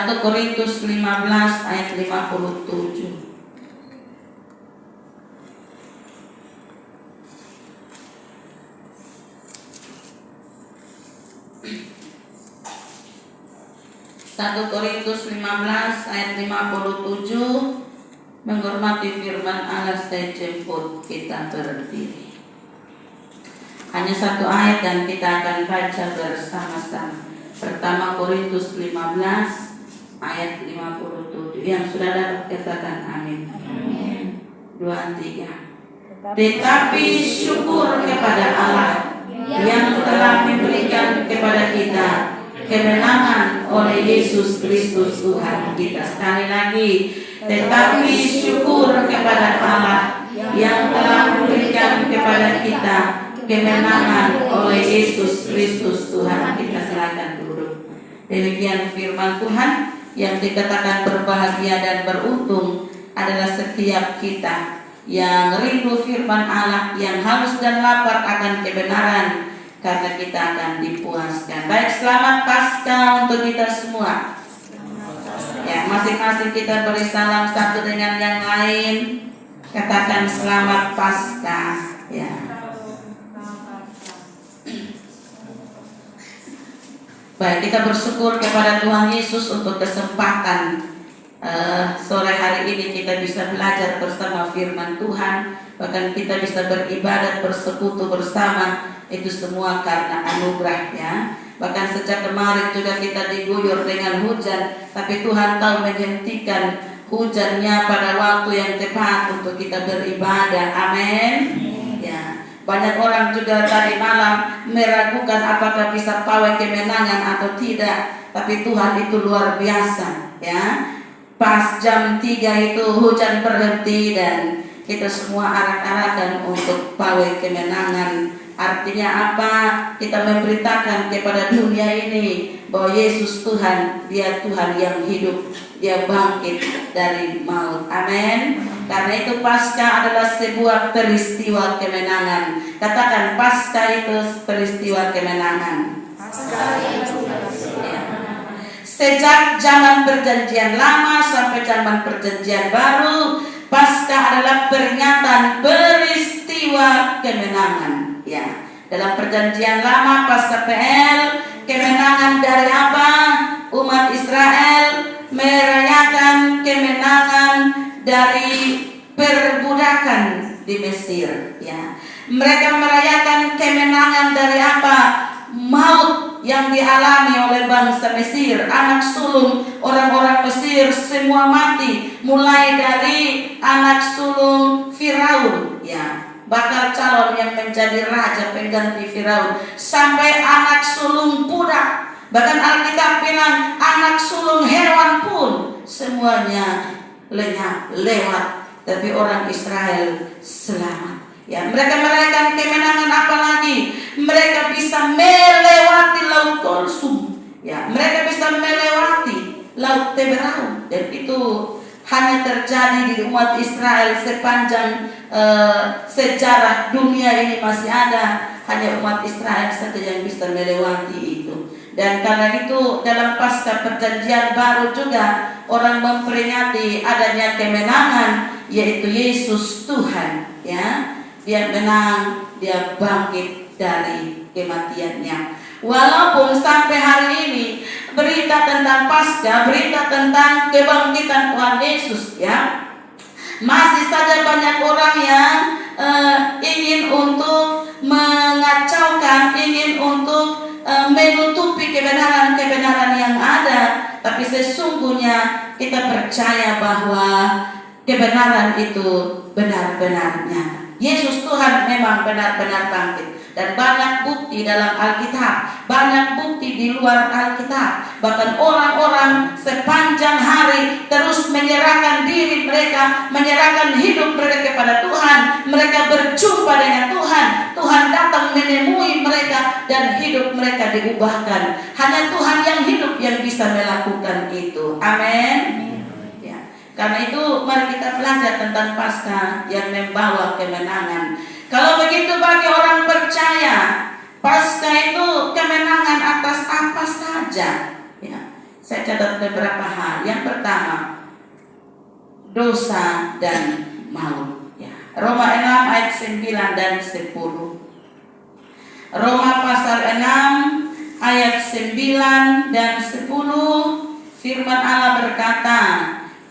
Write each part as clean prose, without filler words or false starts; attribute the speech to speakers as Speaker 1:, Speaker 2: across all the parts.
Speaker 1: 1 Korintus 15 ayat 57. Satu Korintus 15 ayat 57. Menghormati firman Allah, saya jemput kita berdiri. Hanya satu ayat dan kita akan baca bersama-sama. Pertama Korintus 15 ayat 57. Yang sudah dapat katakan amin. Amin. 2, 3. Tetapi syukur kepada Allah yang telah memberikan kepada kita kemenangan oleh Yesus Kristus Tuhan kita. Sekali lagi, tetapi syukur kepada Allah yang telah memberikan kepada kita kemenangan oleh Yesus Kristus Tuhan kita. Silakan duduk. Demikian firman Tuhan yang dikatakan berbahagia dan beruntung adalah setiap kita yang rindu firman Allah, yang haus dan lapar akan kebenaran, karena kita akan dipuaskan. Baik, selamat Paskah untuk kita semua. Ya, masing-masing kita beri salam satu dengan yang lain. Katakan selamat Paskah. Ya. Baik, kita bersyukur kepada Tuhan Yesus untuk kesempatan sore hari ini kita bisa belajar bersama firman Tuhan. Bahkan kita bisa beribadat, bersekutu bersama. Itu semua karena anugerah, ya. Bahkan sejak kemarin juga kita diguyur dengan hujan, tapi Tuhan tahu menghentikan hujannya pada waktu yang tepat untuk kita beribadah. Amin. Ya. Banyak orang juga tadi malam meragukan apakah bisa pawai kemenangan atau tidak, tapi Tuhan itu luar biasa, ya. Pas jam 3 itu hujan berhenti dan kita semua arak-arakan untuk pawai kemenangan. Artinya apa? Kita memberitakan kepada dunia ini bahwa Yesus Tuhan, Dia Tuhan yang hidup, Dia bangkit dari maut. Amin. Karena itu Paskah adalah sebuah peristiwa kemenangan. Katakan, Paskah itu peristiwa kemenangan. Sejak zaman perjanjian lama sampai zaman perjanjian baru, Paskah adalah peringatan peristiwa kemenangan. Ya, dalam perjanjian lama Paskah PL, kemenangan dari apa? Umat Israel merayakan kemenangan dari perbudakan di Mesir. Ya, mereka merayakan kemenangan dari apa? Maut yang dialami oleh bangsa Mesir. Anak sulung orang-orang Mesir semua mati, mulai dari anak sulung Firaun, ya, bakal calon yang menjadi raja pengganti Firaun, sampai anak sulung budak. Bahkan Alkitab bilang anak sulung hewan pun semuanya lenyap, lewat, tapi orang Israel selamat. Ya, mereka merayakan kemenangan apa lagi? Mereka bisa melewati laut Kulsum. Ya, mereka bisa melewati laut Teberau. Dan itu hanya terjadi di umat Israel sepanjang sejarah dunia ini masih ada. Hanya umat Israel saja yang bisa melewati itu. Dan karena itu dalam Paskah perjanjian baru juga orang memperingati adanya kemenangan, yaitu Yesus Tuhan. Ya, Dia menang, Dia bangkit dari kematiannya. Walaupun sampai hari ini berita tentang Paskah, berita tentang kebangkitan Tuhan Yesus, ya, masih saja banyak orang yang ingin untuk mengacaukan, ingin untuk menutupi kebenaran-kebenaran yang ada. Tapi sesungguhnya kita percaya bahwa kebenaran itu benar-benarnya. Yesus Tuhan memang benar-benar bangkit. Dan banyak bukti dalam Alkitab, banyak bukti di luar Alkitab. Bahkan orang-orang sepanjang hari terus menyerahkan diri mereka, menyerahkan hidup mereka kepada Tuhan. Mereka berjumpa dengan Tuhan. Tuhan datang menemui mereka dan hidup mereka diubahkan. Hanya Tuhan yang hidup yang bisa melakukan itu. Amin. Ya. Karena itu mari kita belajar tentang Paskah yang membawa kemenangan. Kalau begitu bagi orang percaya, Paskah itu kemenangan atas apa saja, ya. Saya catat beberapa hal. Yang pertama, dosa dan maut. Ya. Roma 6 ayat 9 dan 10. Roma pasal 6 ayat 9 dan 10, firman Allah berkata,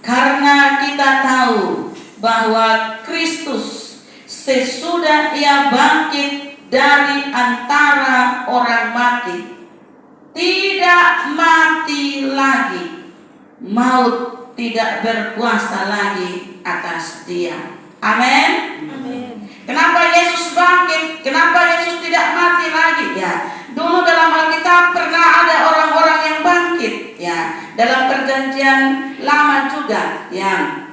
Speaker 1: karena kita tahu bahwa Kristus sesudah ia bangkit dari antara orang mati, tidak mati lagi, maut tidak berkuasa lagi atas dia. Amin. Kenapa Yesus bangkit? Kenapa Yesus tidak mati lagi? Ya, dulu dalam Alkitab pernah ada orang-orang yang bangkit. Ya, dalam perjanjian lama juga. Ya,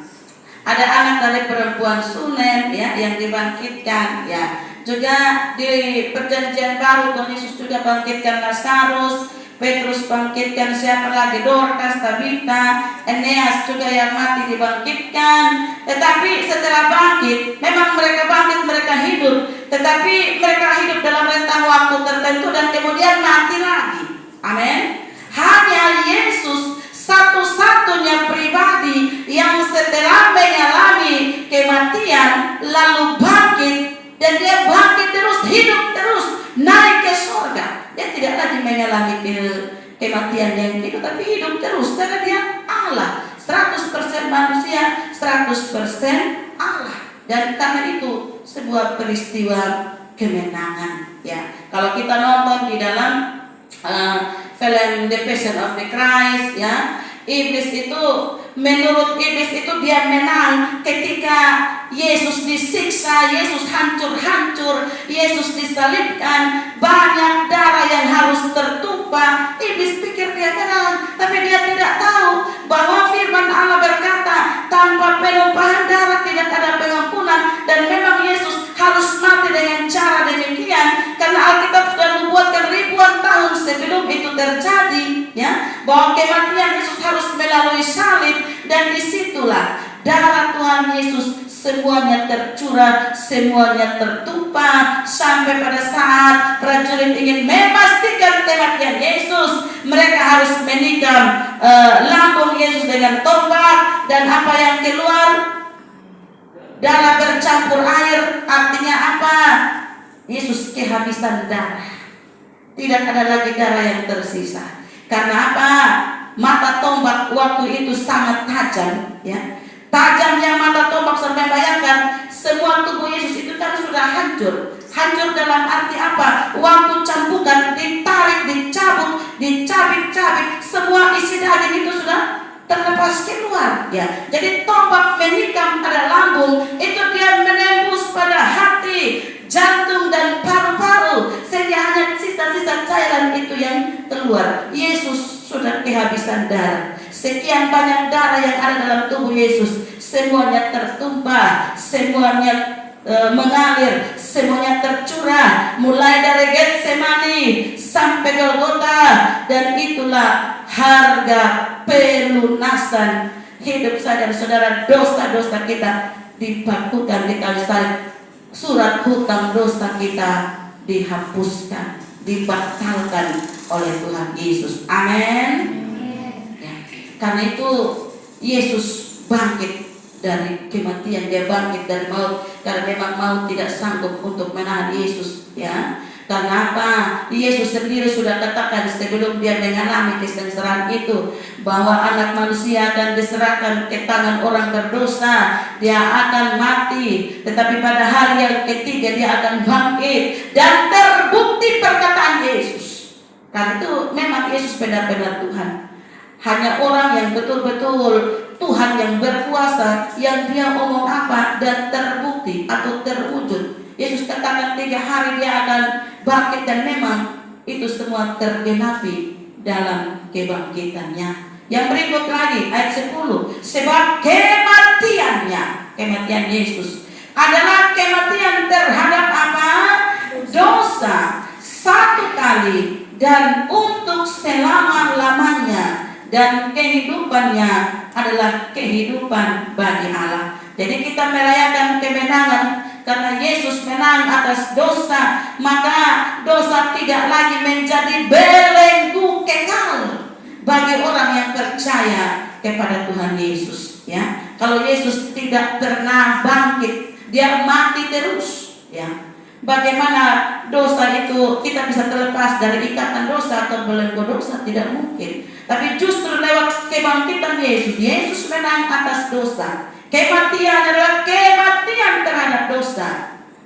Speaker 1: ada anak dari perempuan Sunem ya yang dibangkitkan. Ya, juga di perjanjian baru Tuhan Yesus juga bangkitkan Lazarus. Petrus bangkitkan siapa lagi? Dorcas, Tabita, Eneas juga yang mati dibangkitkan. Tetapi setelah bangkit, memang mereka bangkit, mereka hidup. Tetapi mereka hidup dalam rentang waktu tertentu dan kemudian mati lagi. Amin. Hanya Yesus satu-satunya pribadi yang setelah mengalami kematian lalu bangkit, dan dia bangkit terus, hidup terus, naik ke surga. Dia tidak lagi mengalami kematian yang itu, tapi hidup terus karena dia Allah, 100% manusia, 100% Allah. Dan karena itu sebuah peristiwa kemenangan. Ya, kalau kita nonton di dalam film The Passion of the Christ, ya, iblis itu, menurut iblis itu dia menang ketika Yesus disiksa, Yesus hancur-hancur, Yesus disalibkan, banyak darah yang harus tertumpah. Iblis pikir dia menang, tapi dia tidak tahu bahwa firman Allah berkata, tanpa penumpahan darah tidak ada pengampunan. Dan memang Yesus harus mati dengan cara demikian, karena Alkitab sudah membuatkan ribuan tahun sebelum itu terjadi, ya, bahwa kematian Yesus harus melalui salib. Dan disitulah darah Tuhan Yesus semuanya tercurah, semuanya tertumpah, sampai pada saat prajurit ingin memastikan kematian Yesus, mereka harus menikam lambung Yesus dengan tombak, dan apa yang keluar? Darah bercampur air. Artinya apa? Yesus kehabisan darah. Tidak ada lagi darah yang tersisa. Karena apa? Mata tombak waktu itu sangat tajam, ya. Tajamnya mata tombak, sampai bayangkan semua tubuh Yesus itu kan sudah hancur. Hancur dalam arti apa? Waktu cambukan ditarik, dicabut, dicabik-cabik, semua isi daging itu sudah terlepas keluar, ya. Jadi tombak menikam pada lambung, itu dia menembus pada hati, jantung dan paru-paru, sehingga hanya sisa-sisa cairan itu yang keluar. Yesus sudah kehabisan darah. Sekian banyak darah yang ada dalam tubuh Yesus, semuanya tertumpah, semuanya mengalir, semuanya tercurah, mulai dari Getsemani sampai Golgota. Dan itulah harga pelunasan hidup saya dan saudara. Dosa-dosa kita dipakukan di kayu salib, surat hutang dosa kita dihapuskan, dibatalkan oleh Tuhan Yesus. Amin. Ya. Karena itu Yesus bangkit dari kematian, dia bangkit dari maut, karena memang maut tidak sanggup untuk menahan Yesus, ya. Karena apa? Yesus sendiri sudah katakan sebelum dia mengalami kesengsaraan itu, bahwa anak manusia akan diserahkan ke tangan orang berdosa, dia akan mati, tetapi pada hari yang ketiga dia akan bangkit. Dan terbukti perkataan Yesus. Karena itu memang Yesus benar-benar Tuhan. Hanya orang yang betul-betul Tuhan yang berkuasa, yang dia omong apa dan terbukti atau terwujud. Yesus katakan 3 hari dia akan bangkit, dan memang itu semua tergenapi dalam kebangkitannya. Yang berikut lagi ayat 10, sebab kematiannya, kematian Yesus adalah kematian terhadap apa? Dosa, satu kali dan untuk selama-lamanya, dan kehidupannya adalah kehidupan bagi Allah. Jadi kita merayakan kemenangan karena Yesus menang atas dosa, maka dosa tidak lagi menjadi belenggu kekal. bagi orang yang percaya kepada Tuhan Yesus, ya. Kalau Yesus tidak pernah bangkit, dia mati terus, ya. Bagaimana dosa itu kita bisa terlepas dari ikatan dosa atau belenggu dosa? Tidak mungkin. Tapi justru lewat kebangkitan Yesus, Yesus menang atas dosa. Kematian adalah kematian terhadap dosa.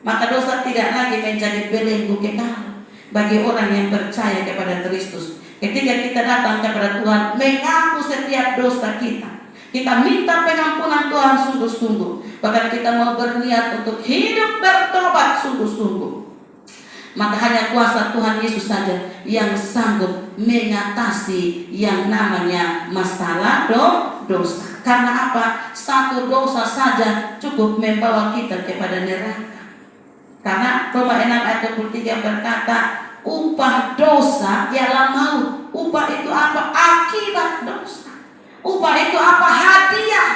Speaker 1: Maka dosa tidak lagi menjadi belenggu kekal bagi orang yang percaya kepada Kristus. Ketika kita datang kepada Tuhan, mengaku setiap dosa kita, kita minta pengampunan Tuhan sungguh-sungguh. Bahkan kita mau berniat untuk hidup bertobat sungguh-sungguh. Maka hanya kuasa Tuhan Yesus saja yang sanggup mengatasi yang namanya masalah dosa. Karena apa? Satu dosa saja cukup membawa kita kepada neraka. Karena Roma 6 ayat 23 berkata, upah dosa ialah maut. Upah itu apa? Akibat dosa. Upah itu apa? Hadiah,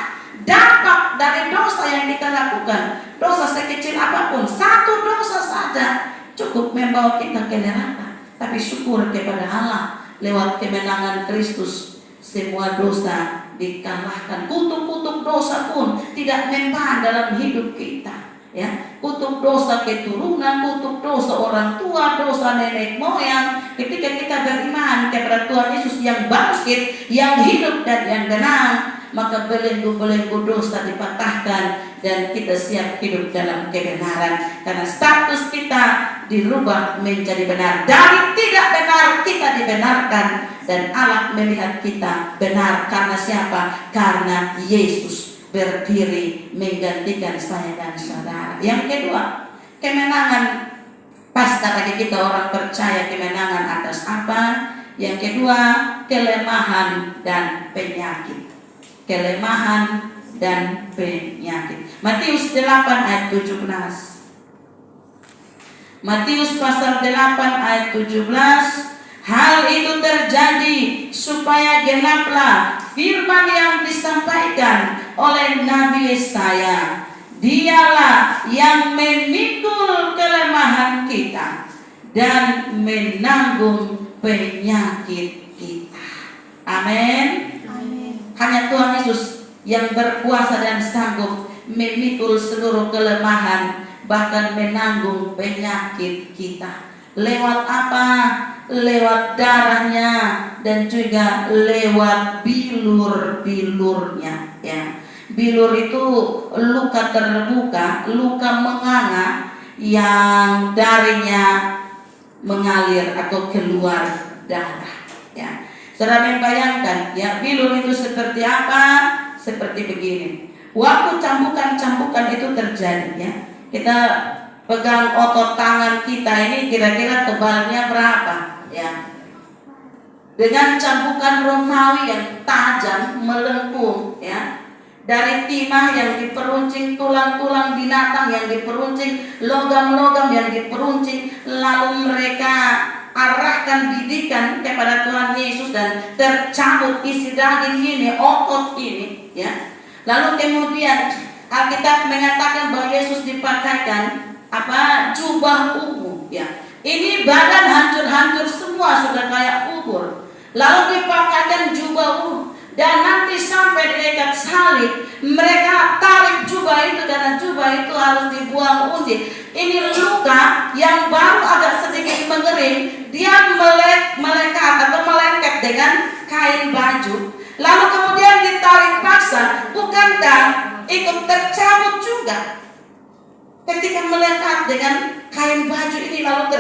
Speaker 1: dampak dari dosa yang kita lakukan. Dosa sekecil apapun, satu dosa saja cukup membawa kita ke neraka. Tapi syukur kepada Allah, lewat kemenangan Kristus semua dosa dikalahkan. Kutuk-kutuk dosa pun tidak mempan dalam hidup kita, ya. Kutuk dosa keturunan, kutuk dosa orang tua, dosa nenek moyang. Ketika kita beriman kepada Tuhan Yesus yang bangkit, yang hidup dan yang benar, maka belenggu-belenggu dosa dipatahkan dan kita siap hidup dalam kebenaran. Karena status kita dirubah menjadi benar. Dari tidak benar kita dibenarkan, dan Allah melihat kita benar. Karena siapa? Karena Yesus berdiri menggantikan saya dan saudara. Yang kedua, kemenangan pasca bagi kita orang percaya. Kemenangan atas apa? Yang kedua, kelemahan dan penyakit. Kelemahan dan penyakit. Matius 8 ayat 17. Matius pasal 8 ayat 17. Hal itu terjadi supaya genaplah firman yang disampaikan oleh Nabi Yesaya. Dialah yang memikul kelemahan kita dan menanggung penyakit kita. Amin. Hanya Tuhan Yesus yang berkuasa dan sanggup memikul seluruh kelemahan, bahkan menanggung penyakit kita. Lewat apa? Lewat darahnya dan juga lewat bilur-bilurnya, ya. Bilur itu luka terbuka, luka menganga yang darinya mengalir atau keluar darah, ya. Saudara membayangkan, ya, bilur itu seperti apa? Seperti begini. Waktu cambukan-cambukan itu terjadi, ya, kita pegang otot tangan kita ini kira-kira tebalnya berapa, ya. Dengan cambukan Romawi yang tajam melengkung, ya, dari timah yang diperuncing, tulang-tulang binatang yang diperuncing, logam-logam yang diperuncing, lalu mereka arahkan bidikan kepada Tuhan Yesus dan tercabut isi daging ini, otot ini, ya. Lalu kemudian Alkitab mengatakan bahwa Yesus dipakaikan apa? Jubah ungu, ya. Ini badan hancur-hancur semua, sudah kayak kubur. Lalu dipakaikan jubah ungu, dan nanti sampai di dekat salib mereka tarik jubah itu, karena jubah itu harus dibuang undi. Ini luka yang baru agak sedikit mengering, dia melekat atau melengket dengan kain baju. Lalu kemudian ditarik paksa, bukankah ikut tercabut juga ketika melekat dengan kain baju ini, lalu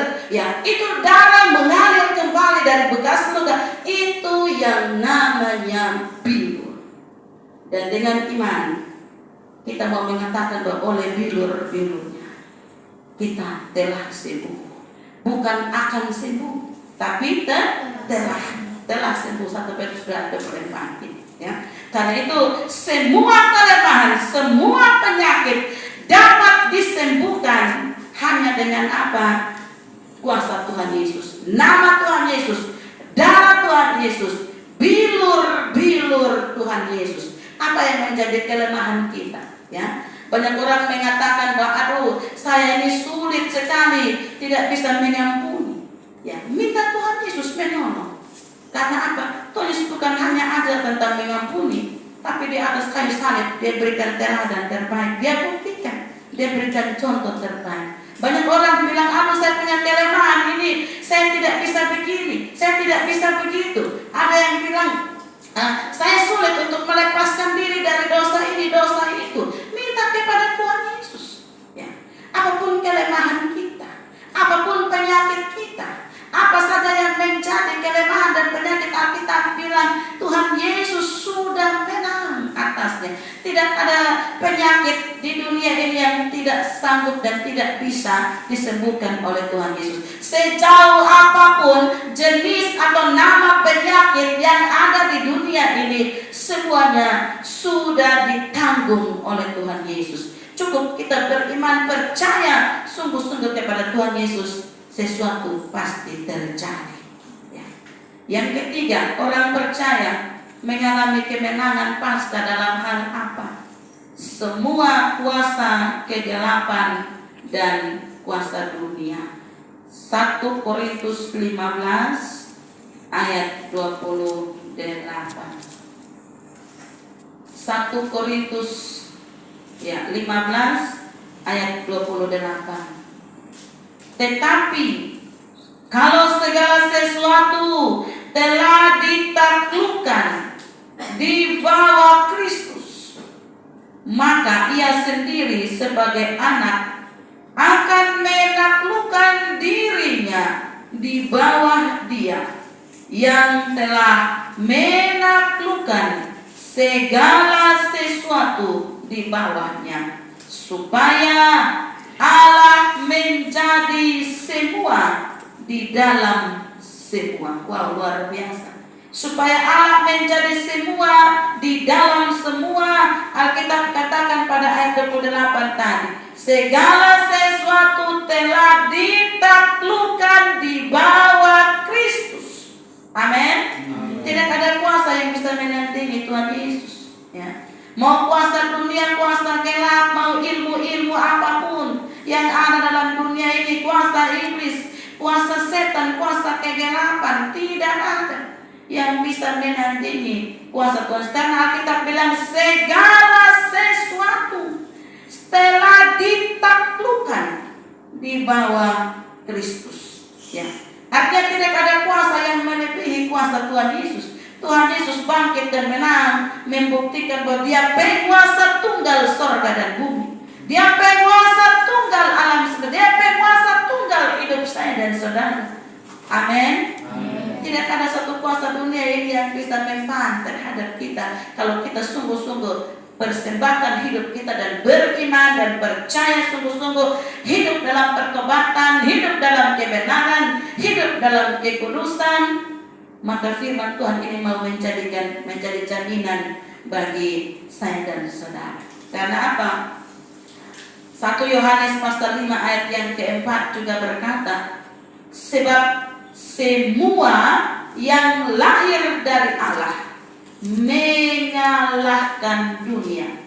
Speaker 1: itu darah mengalir kembali dari bekas luka. Itu yang namanya bilur. Dan dengan iman kita mau mengatakan bahwa oleh bilur-bilurnya kita telah sembuh. Bukan akan sembuh, tapi telah sembuh. 1 Petrus 2:4, ya. Karena itu semua kelemahan, semua penyakit dapat disembuhkan hanya dengan apa? Kuasa Tuhan Yesus, nama Tuhan Yesus, darah Tuhan Yesus, bilur-bilur Tuhan Yesus. Apa yang menjadi kelemahan kita, ya? Banyak orang mengatakan bahwa aduh, saya ini sulit sekali, tidak bisa mengampuni, ya. Minta Tuhan Yesus menolong. Karena apa? Tuhan Yesus bukan hanya ajar tentang mengampuni, tapi di atas kayu salib dia berikan teladan terbaik. Dia buktikan, dia berikan contoh terbaik. Banyak orang bilang, saya punya kelemahan ini, saya tidak bisa begini, saya tidak bisa begitu. Ada yang bilang, saya sulit untuk melepaskan diri dari dosa ini, dosa itu. Minta kepada Tuhan Yesus. Ya. Apapun kelemahan kita, apapun penyakit kita, apa saja yang menjadi kelemahan dan penyakit, Alkitab bilang Tuhan Yesus sudah menang atasnya. Tidak ada penyakit di dunia ini yang tidak sanggup dan tidak bisa disembuhkan oleh Tuhan Yesus. Sejauh apapun jenis atau nama penyakit yang ada di dunia ini, semuanya sudah ditanggung oleh Tuhan Yesus. Cukup kita beriman, percaya sungguh-sungguh kepada Tuhan Yesus, sesuatu pasti terjadi. Ya. Yang ketiga, orang percaya mengalami kemenangan pasca dalam hal apa? Semua kuasa kegelapan dan kuasa dunia. 1 Korintus 15 ayat 28. 1 Korintus 15 ayat 28. Tetapi kalau segala sesuatu telah ditaklukkan di bawah Kristus, maka ia sendiri sebagai anak akan menaklukkan dirinya di bawah Dia yang telah menaklukkan segala sesuatu di bawahnya, supaya Allah menjadi semua di dalam semua. Wow, luar biasa. Supaya Allah menjadi semua di dalam semua. Alkitab katakan pada ayat 28 tadi, segala sesuatu telah ditaklukkan di bawah Kristus. Amin. Tidak ada kuasa yang bisa menandingi Tuhan Yesus. Ya. Mau kuasa dunia, kuasa gelap, mau ilmu-ilmu apapun yang ada dalam dunia ini, kuasa iblis, kuasa setan, kuasa kegelapan, tidak ada yang bisa menandingi kuasa Tuhan. Karena Alkitab bilang segala sesuatu telah ditaklukkan di bawah Kristus. Ya. Artinya tidak ada kuasa yang melebihi kuasa Tuhan Yesus. Tuhan Yesus bangkit dan menang, membuktikan bahwa Dia penguasa tunggal sorga dan bumi. Dia penguasa tunggal alam semesta. Dia penguasa tunggal hidup saya dan saudara. Amin. Tidak ada satu kuasa dunia ini yang bisa mempan terhadap kita kalau kita sungguh-sungguh persembahkan hidup kita dan beriman dan percaya sungguh-sungguh, hidup dalam pertobatan, hidup dalam kebenaran, hidup dalam kekudusan. Maka firman Tuhan ini mau menjadi jaminan bagi saya dan saudara. Karena apa? 1 Yohanes pasal 5 ayat yang keempat juga berkata, sebab semua yang lahir dari Allah mengalahkan dunia,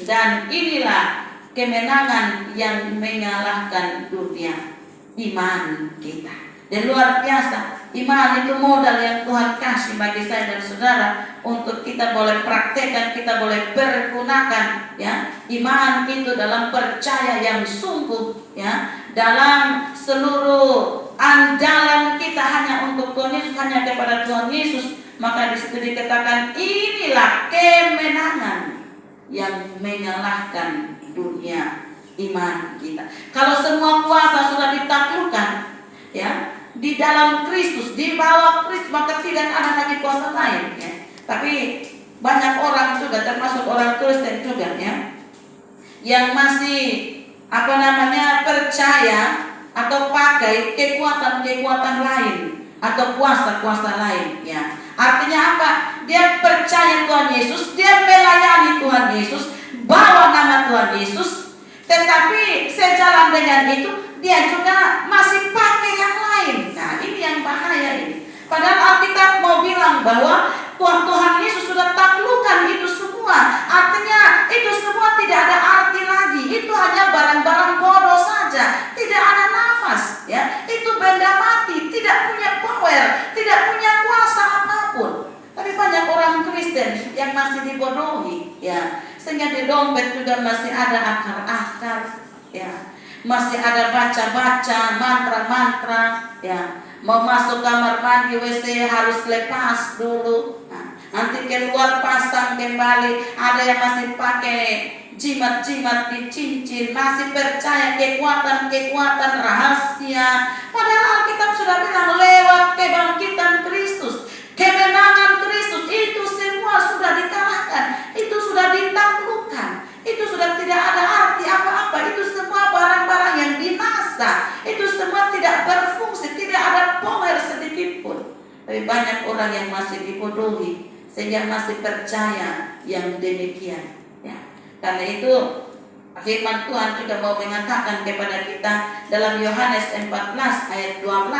Speaker 1: dan inilah kemenangan yang mengalahkan dunia, iman kita. Dan luar biasa, iman itu modal yang Tuhan kasih bagi saya dan saudara untuk kita boleh praktekkan, kita boleh pergunakan. Ya, iman itu dalam percaya yang sungguh, ya, dalam seluruh andalan kita hanya untuk Tuhan Yesus, hanya kepada Tuhan Yesus. Maka di situ dikatakan inilah kemenangan yang mengalahkan dunia, iman kita. Kalau semua kuasa sudah ditaklukkan, ya, di dalam Kristus, di bawah Kristus, maka tidak ada lagi kuasa lain. Ya. Tapi banyak orang juga, termasuk orang Kristen juga, ya, yang masih percaya atau pakai kekuatan-kekuatan lain atau kuasa-kuasa lain. Ya. Artinya apa? Dia percaya Tuhan Yesus, dia melayani Tuhan Yesus, bawa nama Tuhan Yesus, tetapi sejalan dengan itu dia juga masih pakai yang lain. Nah, ini yang bahaya ini. Padahal Alkitab mau bilang bahwa Tuhan Yesus sudah taklukkan itu semua. Artinya itu semua tidak ada arti lagi. Itu hanya barang-barang bodoh saja. Tidak ada nafas, ya. Itu benda mati, tidak punya power, tidak punya kuasa apapun. ya. Sehingga di dompet juga masih ada akar-akar, ya. Masih ada baca-baca mantra-mantra, ya. Mau masuk kamar mandi WC harus lepas dulu. Nah, nanti keluar pasang kembali. Ada yang masih pakai jimat-jimat di cincin, masih percaya kekuatan-kekuatan rahasia. Padahal Alkitab sudah bilang lewat kebangkitan Kristus, kemenangan Kristus, itu semua sudah dikalahkan, itu sudah ditaklukkan, itu sudah tidak ada arti apa-apa, itu semua barang-barang yang binasa, itu semua tidak berfungsi, tidak ada power sedikit pun. Tapi banyak orang yang masih dibodohi sehingga masih percaya yang demikian, ya. Karena itu firman Tuhan juga mau mengatakan kepada kita dalam Yohanes 14 ayat 12,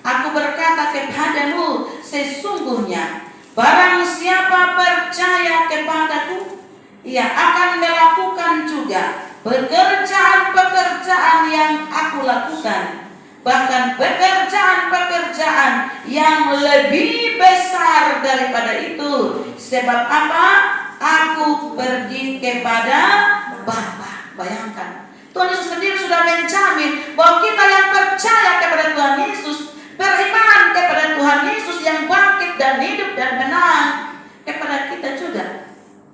Speaker 1: Aku berkata kepadamu, sesungguhnya barang siapa percaya kepadaku, ia akan melakukan juga pekerjaan-pekerjaan yang aku lakukan, bahkan pekerjaan-pekerjaan yang lebih besar daripada itu. Sebab apa? Aku pergi kepada Bapa. Bayangkan, Tuhan Yesus sendiri sudah menjamin bahwa kita yang percaya kepada Tuhan Yesus, beriman kepada Tuhan Yesus yang bangkit dan hidup dan menang, kepada kita juga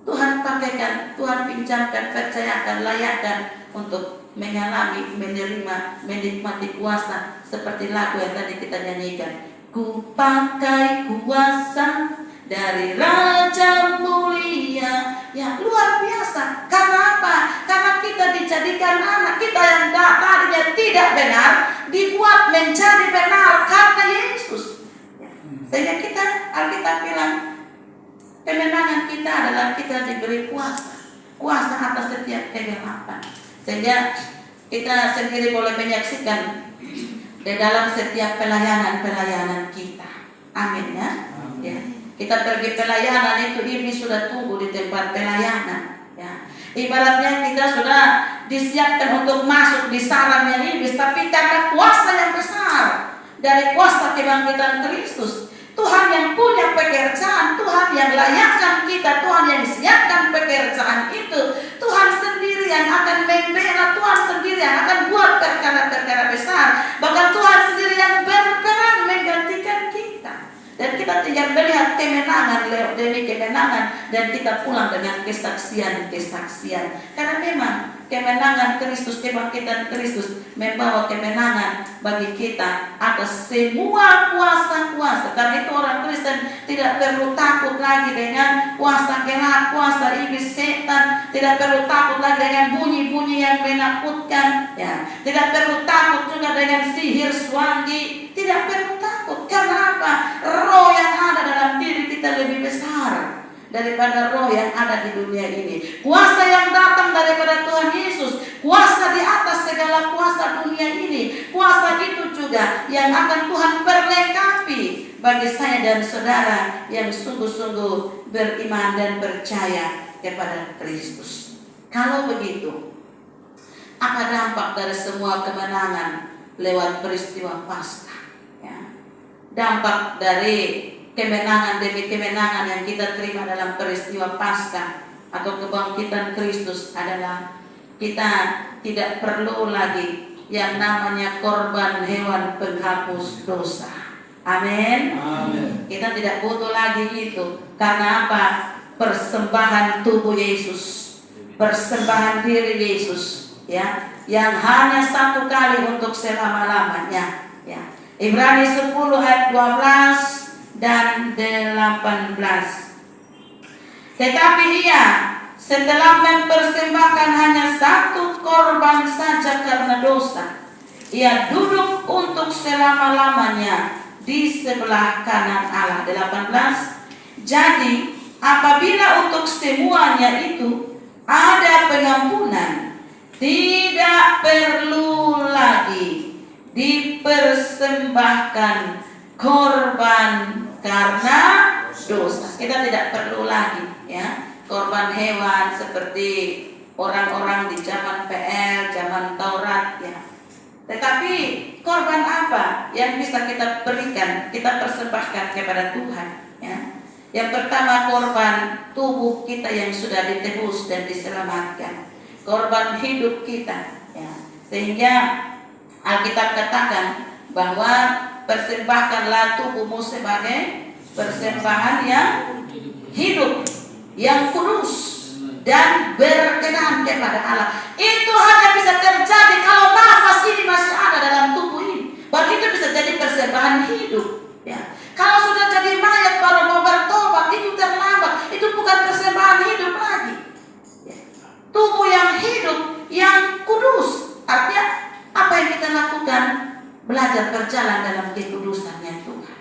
Speaker 1: Tuhan pakaikan, Tuhan pinjamkan, percayakan, layakkan untuk mengalami, menerima, menikmati kuasa seperti lagu yang tadi kita nyanyikan. Ku pakai kuasa dari Raja mulia, ya luar biasa. Karena apa? Karena kita dijadikan anak, kita yang tadinya tidak benar dibuat menjadi benar karena Yesus. Sehingga kita, Alkitab bilang, kemenangan kita adalah kita diberi kuasa atas setiap kegelapan. Sehingga kita sendiri boleh menyaksikan di dalam setiap pelayanan kita. Amin ya. Ya. Kita pergi pelayanan itu, iblis sudah tunggu di tempat pelayanan, ya. Ibaratnya kita sudah disiapkan untuk masuk di sarangnya iblis, tapi karena kuasa yang besar dari kuasa kebangkitan Kristus, Tuhan yang punya pekerjaan, Tuhan yang layakkan kita, Tuhan yang siapkan pekerjaan itu, Tuhan sendiri yang akan membela, Tuhan sendiri yang akan buat perkara-perkara besar, bahkan Tuhan sendiri yang berperan menggantikan kita. Dan kita tinggal melihat kemenangan lewat demi kemenangan, dan kita pulang dengan kesaksian-kesaksian. Karena memang kemenangan Kristus, kebangkitan Kristus membawa kemenangan bagi kita atas semua kuasa-kuasa. Karena itu orang Kristen tidak perlu takut lagi dengan kuasa gelap, kuasa iblis setan. Tidak perlu takut lagi dengan bunyi-bunyi yang menakutkan, ya. Tidak perlu takut juga dengan sihir swangi. Tidak perlu takut. Karena apa? Roh yang ada dalam diri kita lebih besar daripada roh yang ada di dunia ini. Kuasa yang datang daripada Tuhan Yesus, kuasa di atas segala kuasa dunia ini. Kuasa itu juga yang akan Tuhan perlengkapi bagi saya dan saudara yang sungguh-sungguh beriman dan percaya kepada Kristus. Kalau begitu, apa dampak dari semua kemenangan lewat peristiwa Paskah? Ya. Dampak dari kemenangan demi kemenangan yang kita terima dalam peristiwa Paskah atau kebangkitan Kristus adalah kita tidak perlu lagi yang namanya korban hewan penghapus dosa. Amin. Kita tidak butuh lagi itu. Karena apa? Persembahan tubuh Yesus, persembahan diri Yesus, ya, yang hanya satu kali untuk selama-lamanya, ya. Ibrani 10 ayat 12 dan 18. Tetapi ia setelah mempersembahkan hanya satu korban saja karena dosa, ia duduk untuk selama-lamanya di sebelah kanan Allah. 18. Jadi apabila untuk semuanya itu ada pengampunan, tidak perlu lagi dipersembahkan korban karena dosa. Kita tidak perlu lagi, ya, korban hewan seperti orang-orang di zaman PL, zaman Taurat, ya. Tetapi korban apa yang bisa kita berikan, kita persembahkan kepada Tuhan, ya? Yang pertama, korban tubuh kita yang sudah ditebus dan diselamatkan, korban hidup kita, ya. Sehingga Alkitab katakan bahwa persembahkanlah tubuhmu sebagai persembahan yang hidup, yang kudus dan berkenan kepada Allah. Itu hanya bisa terjadi kalau nafas ini masih ada dalam tubuh ini. Baru itu bisa jadi persembahan hidup, ya. Kalau sudah jadi mayat baru mau bertobat, itu terlambat. Itu bukan persembahan hidup lagi, ya. Tubuh yang hidup, yang kudus. Artinya apa yang kita lakukan? Belajar berjalan dalam kekudusannya Tuhan.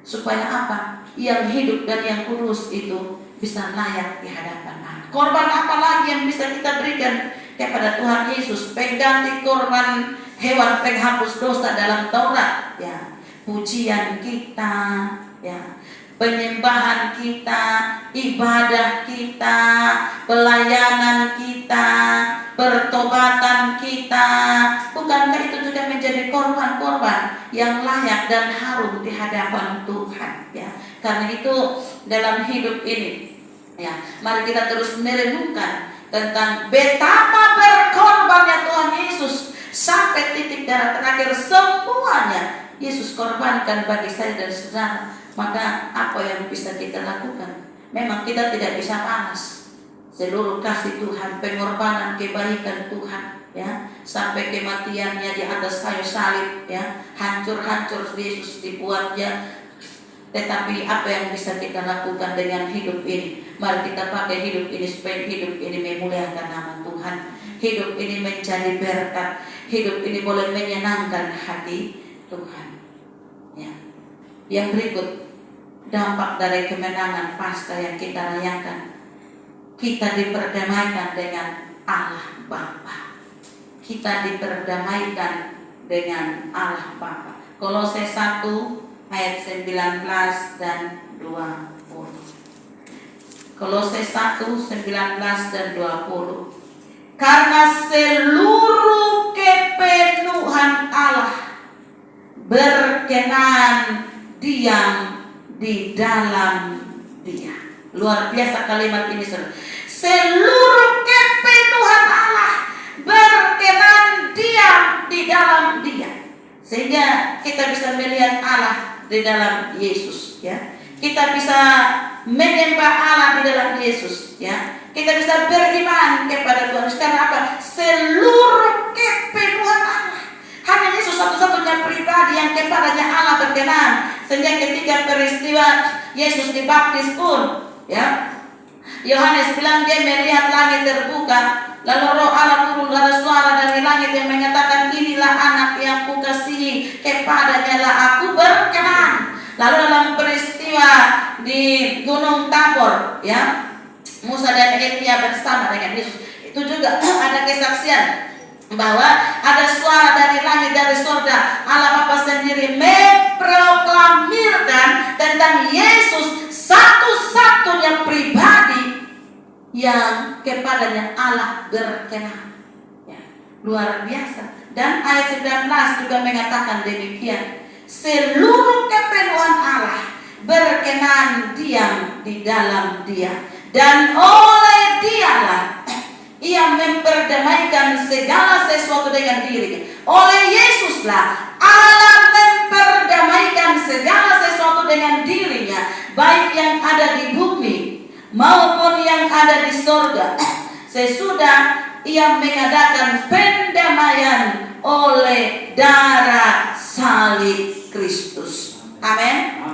Speaker 1: Supaya apa? Yang hidup dan yang kudus itu bisa layak di hadapan Allah. Korban apa lagi yang bisa kita berikan kepada Tuhan Yesus? Pengganti korban hewan penghapus dosa dalam Taurat, ya. Pujian kita, ya. Penyembahan kita, ibadah kita, pelayanan kita, pertobatan kita. Bukankah itu juga menjadi korban-korban yang layak dan harum di hadapan Tuhan, ya. Karena itu dalam hidup ini, ya, mari kita terus merenungkan tentang betapa berkorbannya Tuhan Yesus sampai titik darah terakhir. Semuanya Yesus korbankan bagi saya dan saudara. Maka apa yang bisa kita lakukan? Memang kita tidak bisa balas seluruh kasih Tuhan, pengorbanan, kebaikan Tuhan, ya, sampai kematiannya di atas kayu salib, ya, hancur-hancur Yesus dibuatnya. Tetapi apa yang bisa kita lakukan dengan hidup ini? Mari kita pakai hidup ini supaya hidup ini memuliakan nama Tuhan. Hidup ini menjadi berkat. Hidup ini boleh menyenangkan hati Tuhan, ya. Yang berikut, dampak dari kemenangan Paskah yang kita rayakan. Kita diperdamaikan dengan Allah Bapa. Kita diperdamaikan dengan Allah Bapa. Kolose 1 ayat 19 dan 20. Kolose 1, 19 dan 20. Karena seluruh kepenuhan Allah berkenan diam di dalam Dia. Luar biasa kalimat ini, saudara. Seluruh kepenuhan Allah berkenan diam di dalam Dia. Sehingga kita bisa melihat Allah di dalam Yesus, ya. Kita bisa menyembah Allah di dalam Yesus, ya. Kita bisa beriman kepada Tuhan. Karena apa? Seluruh kepenuhan Allah. Hanya Yesus satu-satunya pribadi yang kepadanya Allah berkenan. Sehingga ketika peristiwa Yesus dibaptis pun, ya, Yohanes bilang dia melihat langit terbuka, lalu Roh Allah turun, ada suara dari langit yang mengatakan, inilah anak yang kukasihi, kepadanya lah aku berkenan. Lalu dalam peristiwa di Gunung Tabor, ya, Musa dan Elia bersama dengan Yesus, itu juga ada kesaksian bahwa ada suara dari langit, dari surga. Allah Bapa sendiri memproklamirkan tentang Yesus satu-satunya pribadi yang kepadanya Allah berkenan, ya. Luar biasa. Dan ayat 19 juga mengatakan demikian. Seluruh kepenuhan Allah berkenan diam di dalam Dia, dan oleh Dialah Ia memperdamaikan segala sesuatu dengan dirinya. Oleh Yesuslah Allah memperdamaikan segala sesuatu dengan dirinya, baik yang ada di bumi maupun yang ada di sorga. Sesudah Ia mengadakan pendamaian oleh darah salib Kristus. Amin.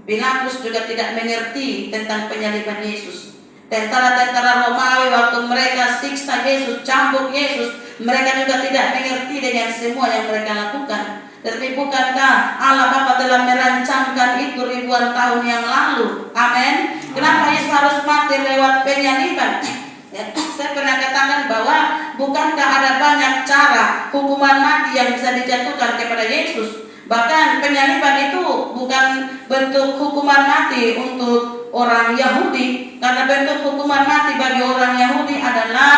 Speaker 1: Pilatus juga tidak mengerti tentang penyaliban Yesus. Tentara-tentara Romawi waktu mereka siksa Yesus, cambuk Yesus, mereka juga tidak mengerti dengan semua yang mereka lakukan. Tetapi bukankah Allah Bapa telah merancangkan itu ribuan tahun yang lalu? Amin. Kenapa Yesus harus mati lewat penyaliban? Ya, saya pernah katakan bahwa bukankah ada banyak cara hukuman mati yang bisa dijatuhkan kepada Yesus? Bahkan penyaliban itu bukan bentuk hukuman mati untuk orang Yahudi, karena bentuk hukuman mati bagi orang Yahudi adalah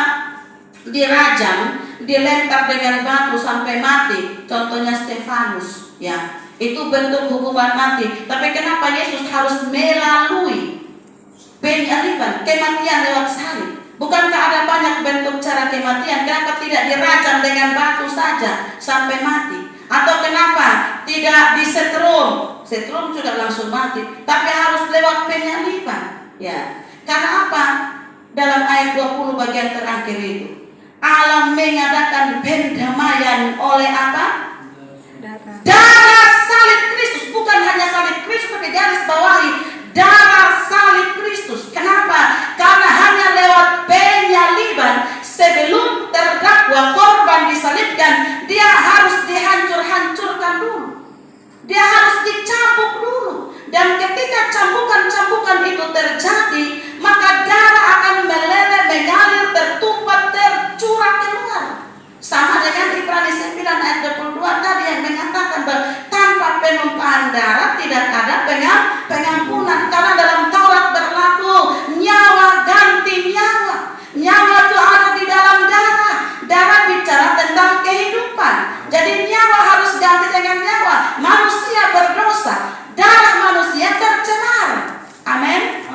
Speaker 1: dirajam, dilempar dengan batu sampai mati. Contohnya Stefanus, ya. Itu bentuk hukuman mati. Tapi kenapa Yesus harus melalui penyaliban, kematian lewat salib? Bukankah ada banyak bentuk cara kematian? Kenapa tidak dirajam dengan batu saja sampai mati? Atau kenapa tidak disetrum? Setrum juga langsung mati, tapi harus lewat penyaliban. Ya, karena apa? Dalam ayat 20 bagian terakhir itu, Allah mengadakan pendamaian oleh apa? Darah salib Kristus. Bukan hanya salib Kristus, tapi garis bawahi darah salib Kristus. Kenapa? Karena hanya lewat penyaliban, sebelum terdakwa korban disalibkan, dia harus dihancur-hancurkan dulu. Dia harus dicambuk dulu. Dan ketika cambukan-cambukan itu terjadi, maka darah akan meleleh, mengalir, tertumpah, tercurah keluar. Sama dengan Ibrani 9 ayat 22 tadi yang mengatakan bahwa tanpa penumpahan darah tidak ada pengampunan. Karena dalam Taurat berlaku nyawa ganti nyawa. Nyawa itu ada di dalam darah. Darah bicara tentang kehidupan. Jadi nyawa harus ganti dengan nyawa. Manusia berdosa, darah manusia tercemar. Amin.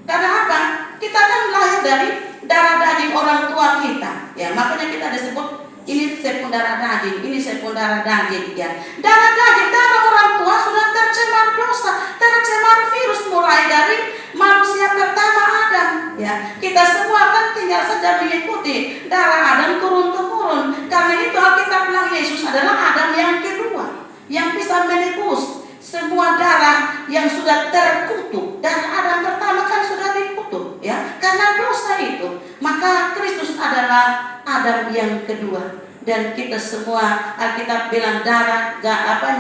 Speaker 1: Karena apa? Kita kan lahir dari darah daging orang tua kita. Ya, makanya kita disebut ini sepon darah daging, ini sepon darah daging. Ya, darah daging, darah orang tua sudah tercemar dosa, tercemar virus mulai dari manusia pertama Adam. Ya, kita semua kan tinggal saja mengikuti darah Adam turun temurun. Karena itu Alkitab bilang Yesus adalah Adam yang kedua, yang bisa menebus semua darah yang sudah terkutuk. Darah Adam pertama kan sudah dikutuk, ya, karena dosa itu. Maka Kristus adalah Adam yang kedua. Dan kita semua, Alkitab bilang darah,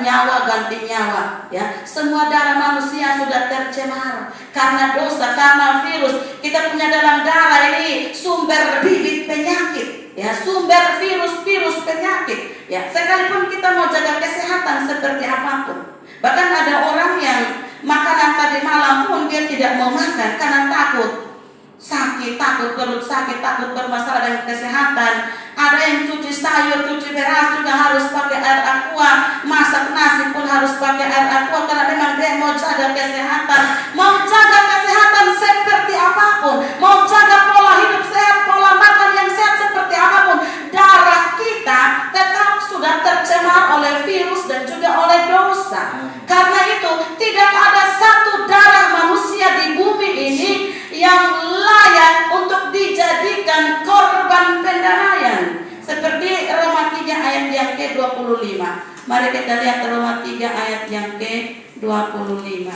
Speaker 1: nyawa ganti nyawa, ya. Semua darah manusia sudah tercemar karena dosa, karena virus. Kita punya dalam darah ini sumber bibit penyakit, ya, sumber virus penyakit, ya. Sekalipun kita mau jaga kesehatan seperti apapun, bahkan ada orang yang makanan tadi malam pun dia tidak mau makan karena takut sakit, takut perut sakit, takut bermasalah dengan kesehatan. Ada yang cuci sayur, cuci beras juga harus pakai air aqua, masak nasi pun harus pakai air aqua karena memang dia mau jaga kesehatan. Mau jaga kesehatan seperti apapun, mau jaga pola hidup sehat, pola makan yang sehat seperti apapun, darah kita tetap sudah tercemar oleh virus dan juga oleh dosa. Karena itu tidak ada satu darah manusia di bumi ini yang layak untuk dijadikan korban pendamaian. Seperti Roma 3 ayat yang ke-25. Mari kita lihat Roma 3 ayat yang ke-25.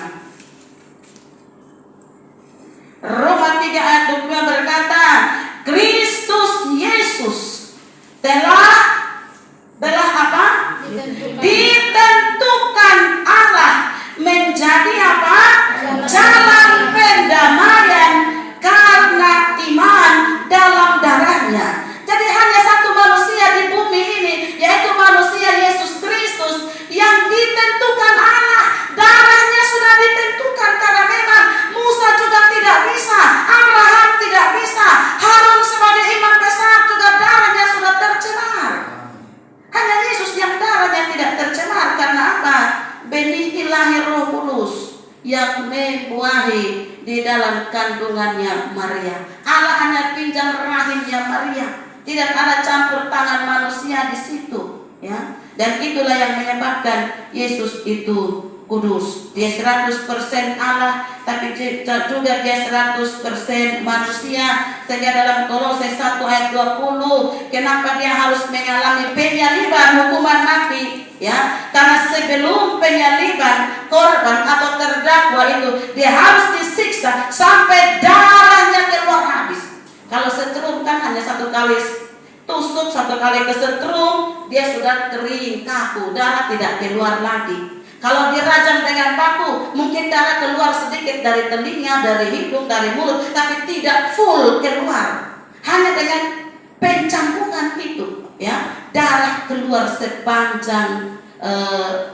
Speaker 1: Roma 3 ayat 25 berkata, Kristus Yesus telah apa? Ditentukan Allah menjadi apa? Jalan pendamaian karena iman dalam darahnya. Jadi hanya satu manusia di bumi ini, yaitu manusia Yesus Kristus yang ditentukan Allah. Darahnya sudah ditentukan karena memang Musa juga tidak bisa, Abraham tidak bisa, Harun sebagai imam besar juga darahnya sudah tercemar. Hanya Yesus yang darahnya tidak tercemar. Karena apa? Benih ilahi Roh Kudus yang membuahi di dalam kandungannya Maria. Allah hanya pinjam rahimnya Maria. Tidak ada campur tangan manusia di situ, ya. Dan itulah yang menyebabkan Yesus itu kudus. Dia 100% Allah, tapi juga dia 100% manusia. Sehingga dalam Kolose 1 ayat 20, kenapa dia harus mengalami penyaliban, hukuman mati? Ya, karena sebelum penyaliban korban atau terdakwa itu dia harus disiksa sampai darahnya keluar habis. Kalau setrum kan hanya satu kali tusuk, satu kali kesetrum, dia sudah kering, kaku, darah tidak keluar lagi. Kalau dirajam dengan batu, mungkin darah keluar sedikit dari telinga, dari hidung, dari mulut, tapi tidak full keluar. Hanya dengan pencambukan itu, ya, darah keluar sepanjang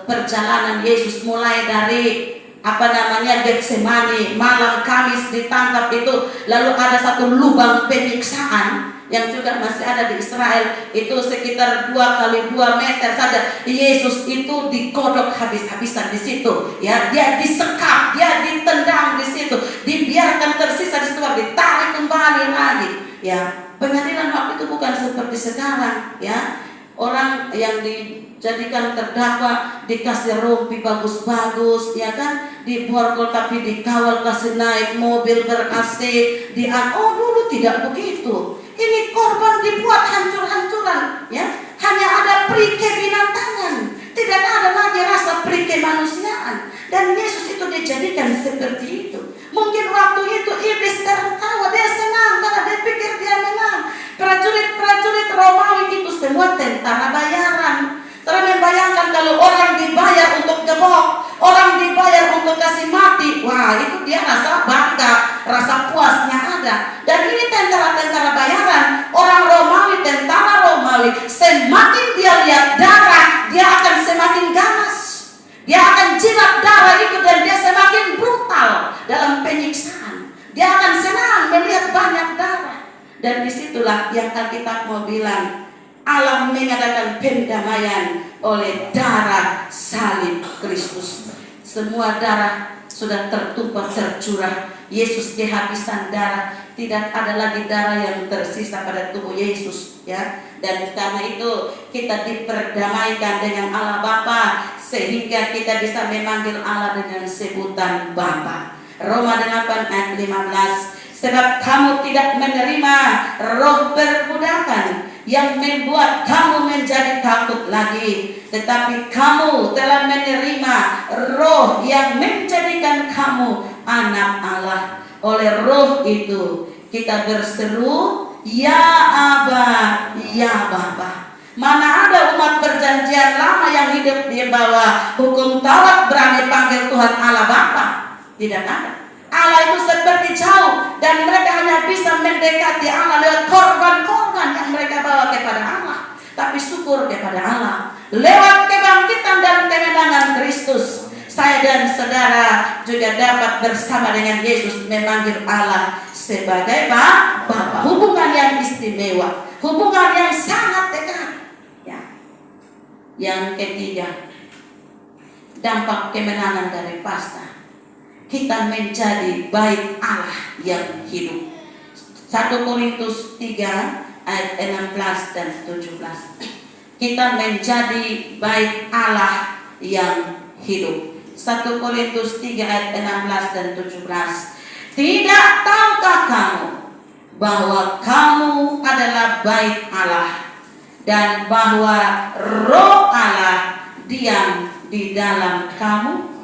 Speaker 1: perjalanan Yesus, mulai dari Getsemani, malam Kamis ditangkap itu, lalu ada satu lubang penyiksaan yang juga masih ada di Israel, itu sekitar 2x2 meter saja. Yesus itu digodok habis-habisan di situ, ya, dia disekap, dia ditendang di situ, dibiarkan tersisa di situ, ditarik kembali lagi, ya. Pengadilan waktu itu bukan seperti sekarang, ya. Orang yang dijadikan terdakwa dikasih rompi bagus-bagus, ya kan, diborgol tapi dikawal, kasih naik mobil ber-AC, dulu tidak begitu. Ini korban dibuat hancur-hancuran, ya. Hanya ada perike binatang, tidak ada lagi rasa perike manusiaan. Dan Yesus itu dijadikan seperti itu. Mungkin waktu itu iblis tertawa, dia senang karena dia pikir dia menang. Prajurit-prajurit Romawi itu semua tentara bayaran. Karena membayangkan kalau orang dibayar untuk gebok, orang dibayar untuk kasih mati, wah, itu dia rasa bangga, rasa puasnya ada. Dan ini tentara-tentara bayaran, orang Romawi, tentara Romawi, semakin dia lihat darah, dia akan semakin ganas. Dia akan jilat darah itu dan dia semakin brutal dalam penyiksaan. Dia akan senang melihat banyak darah. Dan disitulah yang Alkitab mau bilang, Allah mengadakan pendamaian oleh darah salib Kristus. Semua darah sudah tertumpah, tercurah. Yesus kehabisan darah, tidak ada lagi darah yang tersisa pada tubuh Yesus, ya. Dan karena itu kita diperdamaikan dengan Allah Bapa, sehingga kita bisa memanggil Allah dengan sebutan Bapa. Roma 8 ayat 15. Sebab kamu tidak menerima roh perbudakan yang membuat kamu menjadi takut lagi, tetapi kamu telah menerima roh yang menjadikan kamu anak Allah. Oleh roh itu kita berseru, ya Aba, ya Bapa. Mana ada umat perjanjian lama yang hidup di bawah hukum Taurat berani panggil Tuhan Allah Bapa? Tidak ada. Allah itu seperti jauh, dan mereka hanya bisa mendekati Allah lewat korban-korban yang mereka bawa kepada Allah. Tapi syukur kepada Allah, lewat kebangkitan dan kemenangan Kristus, saya dan saudara juga dapat bersama dengan Yesus memanggil Allah sebagai Bapa. Hubungan yang istimewa, hubungan yang sangat dekat, ya. Yang ketiga, dampak kemenangan dari Paskah, kita menjadi bait Allah yang hidup. 1 Korintus 3 ayat 16 dan 17. Kita menjadi bait Allah yang hidup. 1 Korintus 3 ayat 16 dan 17. Tidak tahukah kamu bahwa kamu adalah bait Allah, dan bahwa Roh Allah diam di dalam kamu?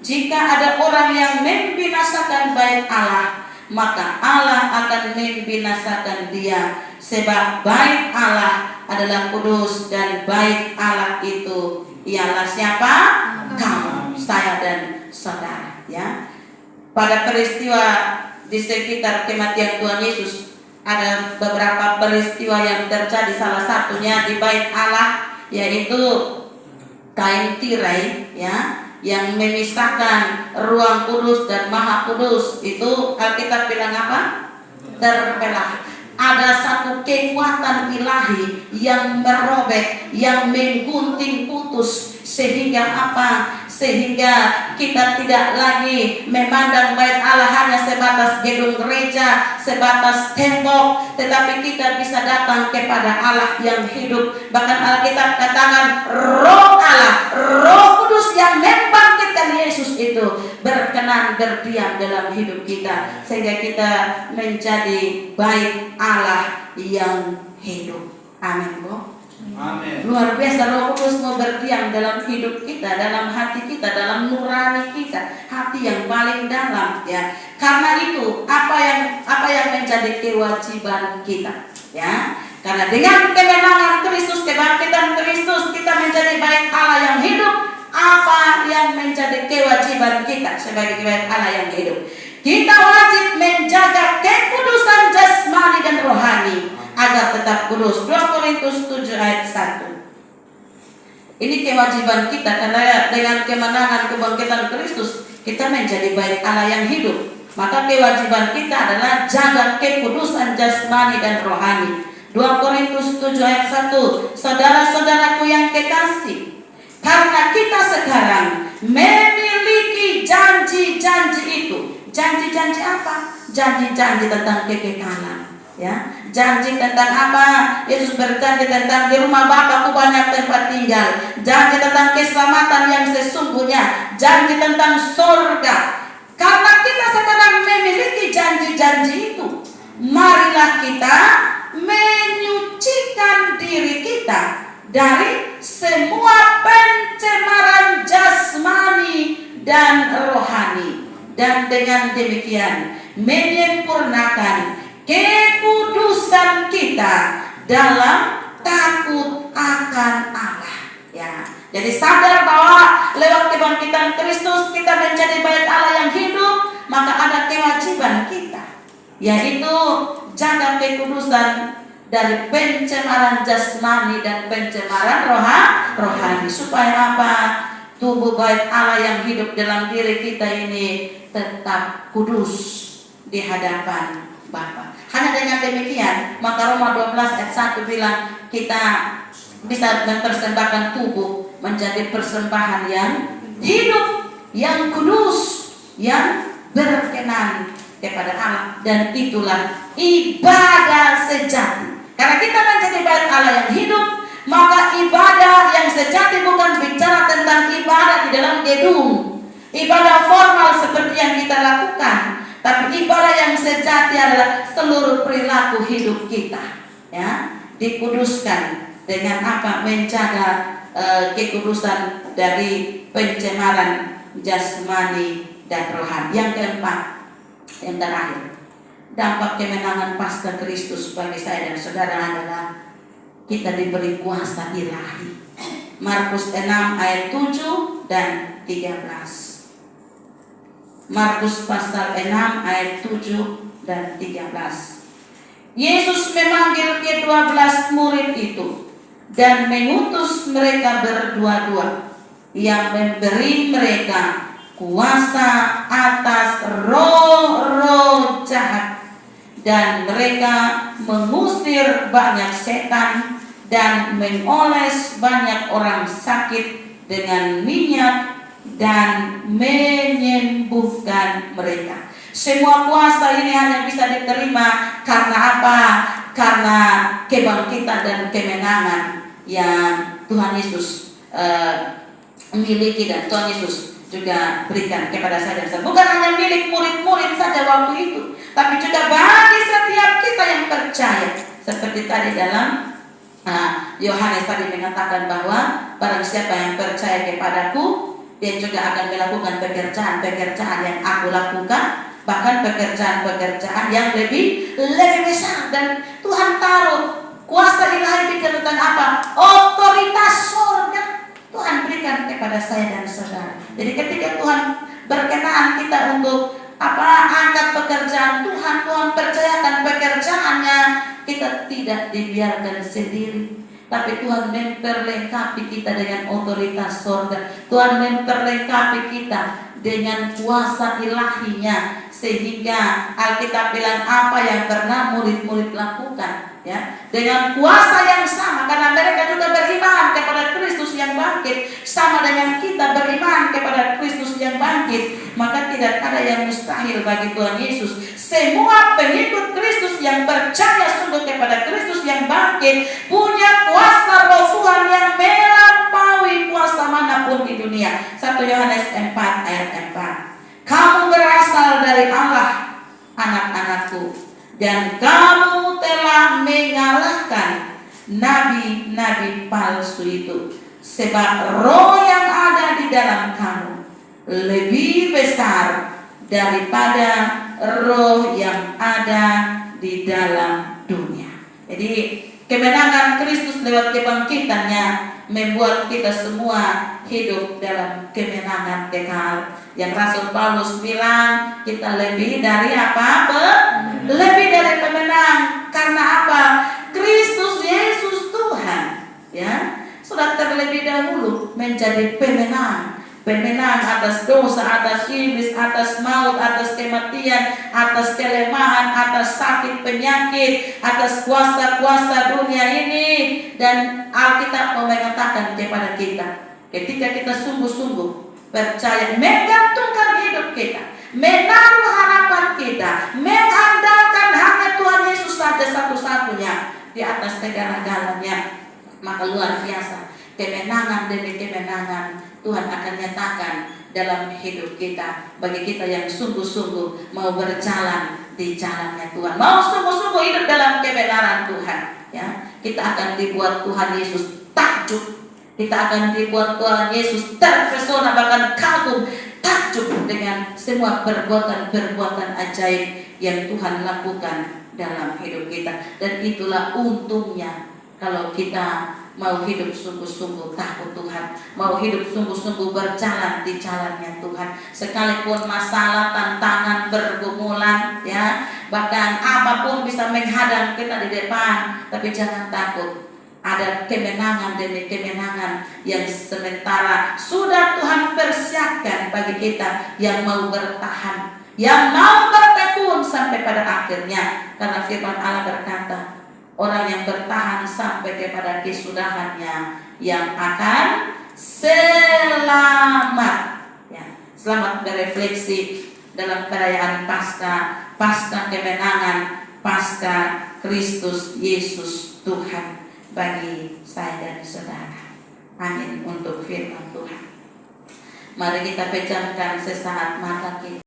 Speaker 1: Jika ada orang yang membinasakan bait Allah, maka Allah akan membinasakan dia. Sebab bait Allah adalah kudus, dan bait Allah itu ialah siapa? Kamu, saya dan saudara, ya. Pada peristiwa di sekitar kematian Tuhan Yesus, ada beberapa peristiwa yang terjadi. Salah satunya di bait Allah, yaitu kain tirai, ya, yang memisahkan ruang kudus dan maha kudus. Itu Alkitab bilang apa? Terbelah. Ada satu kekuatan ilahi yang merobek, yang menggunting putus, sehingga apa? Sehingga kita tidak lagi memandang bait Allah hanya sebatas gedung gereja, sebatas tembok, tetapi kita bisa datang kepada Allah yang hidup. Bahkan Alkitab katakan Roh Allah, Roh Kudus yang membangkitkan Yesus itu berkenan berdiam dalam hidup kita, sehingga kita menjadi bait Allah yang hidup. Amin, Bu.
Speaker 2: Amin.
Speaker 1: Luar biasa, Roh Kudus mau berdiam dalam hidup kita, dalam hati kita, dalam nurani kita, hati yang paling dalam, ya. Karena itu apa yang menjadi kewajiban kita, ya. Karena dengan kemenangan Kristus, kebangkitan Kristus, kita menjadi bait Allah yang hidup. Apa yang menjadi kewajiban kita sebagai bait Allah yang hidup? Kita wajib menjaga kekudusan jasmani dan rohani agar tetap kudus. 2 Korintus 7 ayat 1. Ini kewajiban kita, karena dengan kemenangan kebangkitan Kristus kita menjadi bait Allah yang hidup, maka kewajiban kita adalah jaga kekudusan jasmani dan rohani. 2 Korintus 7 ayat 1. Saudara-saudaraku yang kekasih, karena kita sekarang memiliki janji-janji itu. Janji-janji apa? Janji-janji tentang kekekalan. Ya, janji tentang apa? Yesus berjanji tentang di rumah Bapakku banyak tempat tinggal. Janji tentang keselamatan yang sesungguhnya. Janji tentang surga. Karena kita sekarang memiliki janji-janji itu, marilah kita menyucikan diri kita dari semua pencemaran jasmani dan rohani, dan dengan demikian menyempurnakan kekudusan kita dalam takut akan Allah. Ya, jadi sadar bahwa lewat kebangkitan Kristus kita menjadi bait Allah yang hidup, maka ada kewajiban kita, yaitu jaga kekudusan dari pencemaran jasmani dan pencemaran rohani. Supaya apa? Tubuh bait Allah yang hidup dalam diri kita ini tetap kudus di hadapan Bapa. Hanya dengan demikian, maka Roma 12 ayat 1 bilang kita bisa mempersembahkan tubuh menjadi persembahan yang hidup, yang kudus, yang berkenan kepada Allah, dan itulah ibadah sejati. Karena kita menjadi bait Allah yang hidup, maka ibadah yang sejati bukan bicara tentang ibadah di dalam gedung, ibadah formal seperti yang kita lakukan, tapi ibadah yang sejati adalah seluruh perilaku hidup kita, ya, dikuduskan dengan apa? Menjaga kekudusan dari pencemaran jasmani dan rohani. Yang keempat, yang terakhir, dampak kemenangan pasca Kristus bagi saya dan saudara adalah kita diberi kuasa ilahi. Markus 6 ayat 7 dan 13. Markus pasal 6 ayat 7 dan 13. Yesus memanggil ke-12 murid itu dan mengutus mereka berdua-dua, yang memberi mereka kuasa atas roh-roh jahat, dan mereka mengusir banyak setan dan mengoles banyak orang sakit dengan minyak dan menyembuhkan mereka. Semua kuasa ini hanya bisa diterima karena apa? Karena kebangkitan dan kemenangan yang Tuhan Yesus miliki dan Tuhan Yesus juga berikan kepada saya dan saya. Bukan hanya milik murid-murid saja waktu itu, tapi juga bagi setiap kita yang percaya. Seperti tadi dalam Yohanes tadi mengatakan bahwa barang siapa yang percaya kepadaku, dia juga akan melakukan pekerjaan-pekerjaan yang aku lakukan, bahkan pekerjaan-pekerjaan yang lebih besar. Dan Tuhan taruh kuasa ilahi bicara tentang apa? Otoritas surga Tuhan berikan kepada saya dan saudara. Jadi ketika Tuhan berkenan kita untuk angkat pekerjaan Tuhan, Tuhan percayakan pekerjaannya, kita tidak dibiarkan sendiri, tapi Tuhan memperlengkapi kita dengan otoritas surga. Tuhan memperlengkapi kita dengan kuasa ilahinya, sehingga Alkitab bilang apa yang pernah murid-murid lakukan, ya, dengan kuasa yang sama, karena mereka juga beriman kepada Kristus yang bangkit, sama dengan kita beriman kepada Kristus yang bangkit, maka tidak ada yang mustahil bagi Tuhan Yesus. Semua pengikut Kristus yang percaya sungguh kepada Kristus yang bangkit punya kuasa Roh Tuhan yang melampaui kuasa manapun di dunia. 1 Yohanes 4 ayat 4. Kamu berasal dari Allah, anak-anakku, dan kamu telah mengalahkan nabi-nabi palsu itu, sebab roh yang ada di dalam kamu lebih besar daripada roh yang ada di dalam dunia. Jadi kemenangan Kristus lewat kebangkitannya membuat kita semua hidup dalam kemenangan kekal. Yang Rasul Paulus bilang kita lebih dari apa? Lebih dari pemenang. Karena apa? Kristus Yesus Tuhan, ya, sudah terlebih dahulu menjadi pemenang. Pemenang atas dosa, atas iblis, atas maut, atas kematian, atas kelemahan, atas sakit penyakit, atas kuasa-kuasa dunia ini. Dan Alkitab mengatakan kepada kita, ketika kita sungguh-sungguh percaya, menggantungkan hidup kita, menaruh harapan kita, mengandalkan hanya Tuhan Yesus saja satu-satunya di atas segala-galanya, maka luar biasa kemenangan demi kemenangan Tuhan akan nyatakan dalam hidup kita, bagi kita yang sungguh-sungguh mau berjalan di jalannya Tuhan, mau sungguh-sungguh hidup dalam kebenaran Tuhan. Ya, kita akan dibuat Tuhan Yesus takjub, kita akan dibuat Tuhan Yesus terpesona, bahkan kagum, takjub dengan semua perbuatan-perbuatan ajaib yang Tuhan lakukan dalam hidup kita. Dan itulah untungnya kalau kita mau hidup sungguh-sungguh takut Tuhan, mau hidup sungguh-sungguh berjalan di jalannya Tuhan. Sekalipun masalah, tantangan, pergumulan, ya, bahkan apapun bisa menghadang kita di depan, tapi jangan takut. Ada kemenangan demi kemenangan yang sementara sudah Tuhan persiapkan bagi kita yang mau bertahan, yang mau bertekun sampai pada akhirnya. Karena firman Allah berkata, orang yang bertahan sampai kepada kesudahannya yang akan selamat. Ya, selamat berefleksi dalam perayaan Paskah kemenangan, Paskah Kristus Yesus Tuhan bagi saya dan saudara. Amin untuk firman Tuhan. Mari kita pejamkan sesaat mata kita.